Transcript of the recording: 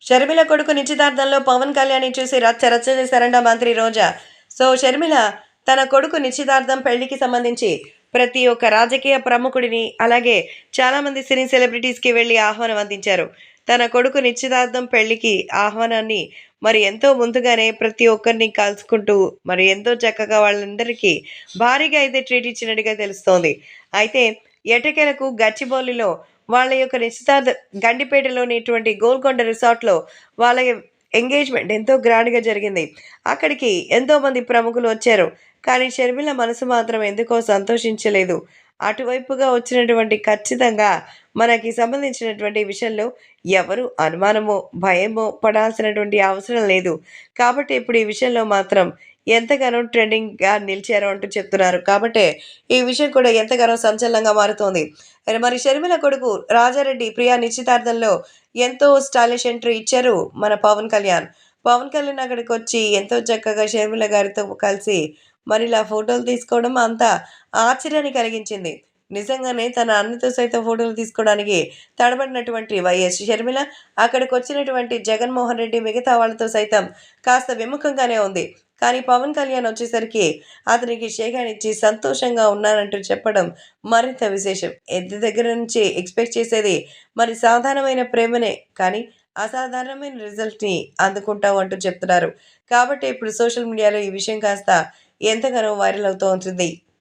షర్మిల కొడుకు నిశ్చితార్థంలో పవన్ కళ్యాణ్‌ని చూసి రచ్చ రచ్చ చేశారంట మంత్రి రోజా. షర్మిల తన కొడుకు నిశ్చితార్థం పెళ్లికి సంబంధించి ప్రతి ఒక్క రాజకీయ ప్రముఖుడిని, అలాగే చాలామంది సినీ సెలబ్రిటీస్‌కి వెళ్లి ఆహ్వానం అందించారు. తన కొడుకు నిశ్చితార్థం పెళ్లికి ఆహ్వానాన్ని మరి ఎంతో ముందుగానే ప్రతి ఒక్కరిని కలుసుకుంటూ మరి ఎంతో చక్కగా వాళ్ళందరికీ భారీగా అయితే ట్రీట్ ఇచ్చినట్టుగా తెలుస్తోంది. అయితే ఎట్టకేలకు గచ్చిబౌలిలో వాళ్ళ యొక్క గండిపేటలోనేటువంటి గోల్కొండ రిసార్ట్‌లో వాళ్ళ ఎంగేజ్‌మెంట్ ఎంతో గ్రాండ్‌గా జరిగింది. అక్కడికి ఎంతోమంది ప్రముఖులు వచ్చారు. కానీ షర్మిల మనసు మాత్రం ఎందుకో సంతోషించలేదు. అటువైపుగా వచ్చినటువంటి ఖచ్చితంగా మనకి సంబంధించినటువంటి విషయంలో ఎవరు అనుమానమో, భయమో పడాల్సినటువంటి అవసరం లేదు. కాబట్టి ఇప్పుడు ఈ విషయంలో మాత్రం ఎంతగానో ట్రెండింగ్‌గా నిలిచారు అంటూ చెప్తున్నారు. కాబట్టే ఈ విషయం కూడా ఎంతగానో సంచలనంగా మారుతోంది. మరి షర్మిల కొడుకు రాజారెడ్డి ప్రియా నిశ్చితార్థంలో ఎంతో స్టైలిష్ ఎంట్రీ ఇచ్చారు మన పవన్ కళ్యాణ్. పవన్ కళ్యాణ్ అక్కడికొచ్చి ఎంతో చక్కగా షర్మిల గారితో కలిసి మరిలా ఫోటోలు తీసుకోవడం అంతా ఆశ్చర్యాన్ని కలిగించింది. నిజంగానే తన అన్నతో సైతం ఫోటోలు తీసుకోవడానికి తడబడినటువంటి వైఎస్ షర్మిల అక్కడికొచ్చినటువంటి జగన్మోహన్ రెడ్డి మిగతా వాళ్ళతో సైతం కాస్త విముఖంగానే ఉంది. కానీ పవన్ కళ్యాణ్ వచ్చేసరికి అతనికి షేక్ హ్యాండ్ ఇచ్చి సంతోషంగా ఉన్నానంటూ చెప్పడం మరింత విశేషం. ఇంటి దగ్గర నుంచి ఎక్స్‌పెక్ట్ చేసేది మరి సాధారణమైన ప్రేమనే. కానీ అసాధారణమైన రిజల్ట్‌ని అందుకుంటాం అంటూ చెప్తున్నారు. కాబట్టి ఇప్పుడు సోషల్ మీడియాలో ఈ విషయం కాస్త ఎంతగానో వైరల్ అవుతూ ఉంటుంది.